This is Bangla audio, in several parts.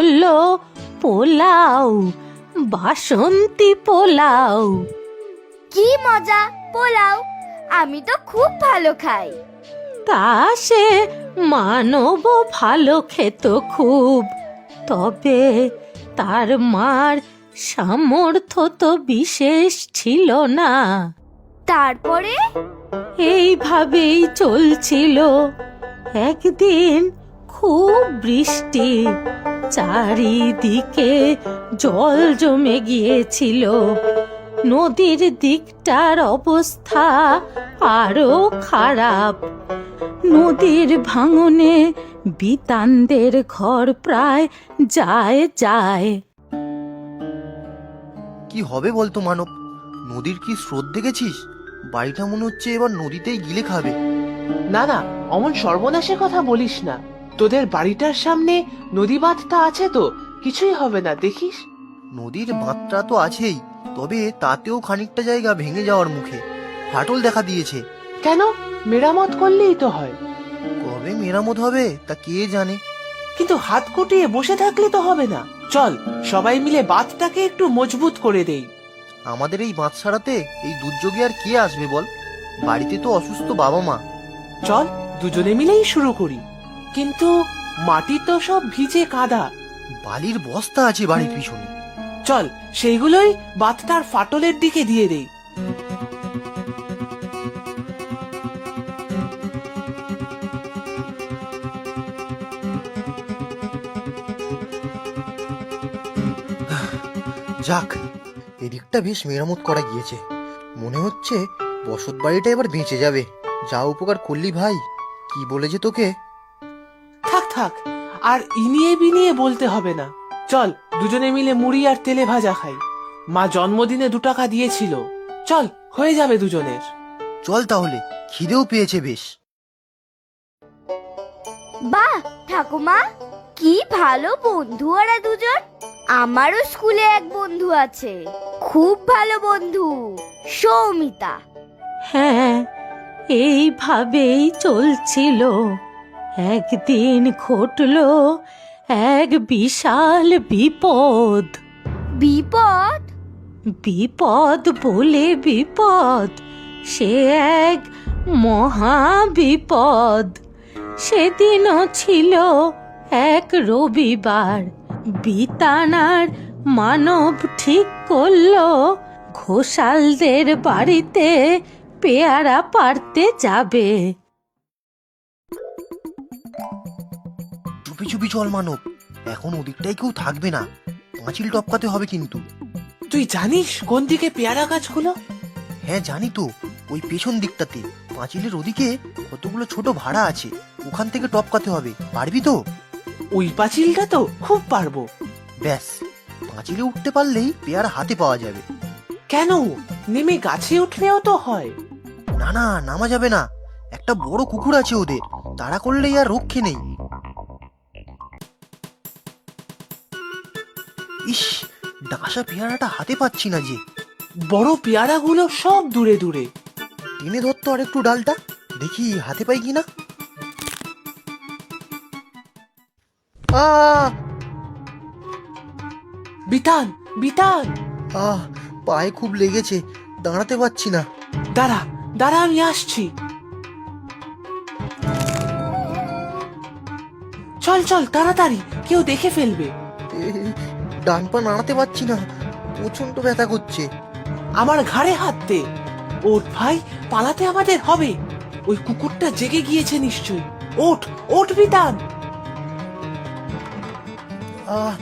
হলো পোলাও, বাসন্তী পোলাও। কি মজা! পোলাও আমি তো খুব ভালো খাই। তা সে মানব ভালো খেত খুব, তবে তার মার সামর্থ্য তো বিশেষ ছিল না। তারপরে এইভাবেই চলছিল। একদিন খুব বৃষ্টি, চারিদিকে জল জমে গিয়েছিল। নদীর দিকটার অবস্থা আরো খারাপ। নদীর ভাঙনে বিতানদের ঘর প্রায় যায় যায়। কি হবে বলতো মানব? নদীর কি স্রোত দেখেছিস? বাড়িটা মনে হচ্ছে এবার নদীতেই গিলে খাবে। না না, অমন সর্বনাশের কথা বলিস না। তোদের বাড়িটার সামনে নদী বাঁধটা আছে তো, কিছুই হবে না, দেখিস। নদীর বাঁধটা তো আছেই, তবে তাতেও খানিকটা জায়গা ভেঙে যাওয়ার মুখে, ফাটল দেখা দিয়েছে। কেন? মেরামত করলেই তো হয়। কবে মেরামত হবে তা কে জানে। কিন্তু হাত গুটিয়ে বসে থাকলে তো হবে না। চল সবাই মিলে বাঁধটাকে একটু মজবুত করে দেই। আমাদের এই বাঁধ সারাতে এই দুর্যোগে আর কে আসবে বল? বাড়িতে তো অসুস্থ বাবা মা। চল দুজনে মিলেই শুরু করি। কিন্তু মাটি তো সব ভিজে কাদা। বালির বস্তা আছে বাড়ির পিছনে। চল সেইগুলোই বাঁধটার ফাটলের দিকে দিয়ে দেই। যাক, এদিকটা বেশ মেরামত করা গিয়েছে। মনে হচ্ছে বসত বাড়িটা এবার বেঁচে যাবে। যা উপকার করলি ভাই, কি বলেছে তোকে? থাক থাক, আর ইনিয়ে বিনিয়ে বলতে হবে না। চল দুজনে মিলে মুড়ি আর তেলে ভাজা খাই। মা জন্মদিনে 2 টাকা দিয়েছিল। চল, হয়ে যাবে দুজনের। চল তাহলে, খিদেও পেয়েছে বেশ। বাহ ঠাকুমা, কি ভালো বন্ধু ওরা দুজন। আমারও স্কুলে এক বন্ধু আছে, খুব ভালো বন্ধু, সৌমিতা। হ্যাঁ, এইভাবেই চলছিল। একদিন ঘটল এক বিশাল বিপদ। বিপদ? বিপদ বলে বিপদ, সে এক মহা বিপদ। সেদিনও ছিল এক রবিবার। বিতানার মানব ঠিক করলো ঘোষালদের বাড়িতে পেয়ারা পাড়তে যাবে। চুপি চুপি চল মানব, এখন ওদিকটাই কেউ থাকবে না। পাঁচিল টপকাতে হবে কিন্তু। তুই জানিস কোন দিকে পেয়ারা গাছগুলো? হ্যাঁ জানি তো, ওই পেছন দিকটাতে পাঁচিলের ওদিকে কতগুলো ছোট ভাড়া আছে, ওখান থেকে টপকাতে হবে। পারবি তো? ওই পাঁচিলটা তো খুব পারবো। ব্যাস, পাঁচিলে উঠতে পারলেই পেয়ারা হাতে পাওয়া যাবে। কেন? নেমে গাছে উঠলেও তো হয়। না না, নামা যাবে না। একটা বড় কুকুর আছে ওদের, তাড়া করলেই আর রক্ষে নেই। ইস, ডাসা পেয়ারাটা হাতে পাচ্ছি না যে। বড় পেয়ারাগুলো সব দূরে দূরে। টেনে ধরতো আর একটু ডালটা, দেখি হাতে পাই কিনা। আহ বিতান, বিতান, আহ পায়ে খুব লেগেছে, দাঁড়াতে পারছি না। দাঁড়া দাঁড়া, আমি আসছি। চল চল তাড়াতাড়ি, কেউ দেখে ফেলবে। ডান পা নাড়াতে পারছি না, প্রচন্ড ব্যথা করছে। আমার ঘাড়ে হাত দে। ওঠ ভাই, পালাতে আমাদের হবে। ওই কুকুরটা জেগে গিয়েছে নিশ্চয়ই। ওঠ ওঠ বিতান। আহ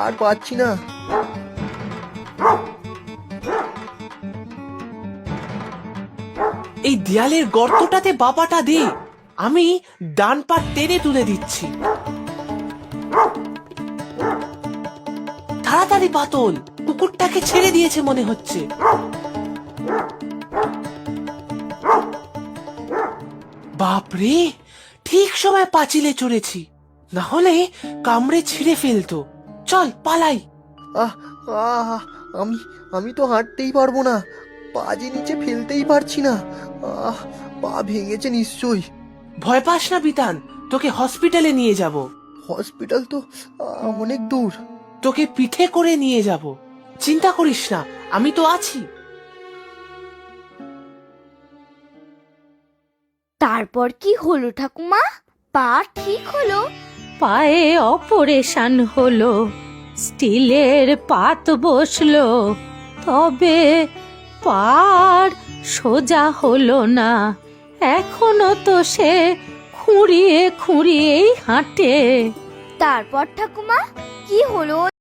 আর পাচ্ছি না। এই দেয়ালের গর্তটাতে বাপাটা দে, আমি ডান পা টেনে তুলে দিচ্ছি। তাড়াতাড়ি পাতল, কুকুরটাকে ছেড়ে দিয়েছে মনে হচ্ছে। বাপরে, ঠিক সময় পাঁচিলে চড়েছি, না হলে কামড়ে ছিঁড়ে ফেলতো। চল পালাই। আহ আহ আমি আমি তো হাঁটতেই পারবো না, পা যে নিচে ফেলতেই পারছি না। আহ পা ভেঙেছে নিশ্চয়ই। ভয় পাস না বিতান, তোকে হসপিটালে নিয়ে যাব। হসপিটাল তো অনেক দূর। তোকে পিঠে করে নিয়ে যাব, চিন্তা করিস না, আমি তো আছি। তারপর কি হলো ঠাকুমা? পা ঠিক হলো? পায়ে অপারেশন হলো, স্টিলের পাত বসলো, তবে পার সোজা হলো না। এখনো তো সে খুঁড়িয়ে খুঁড়িয়েই হাঁটে। তারপর ঠাকুমা কি হলো?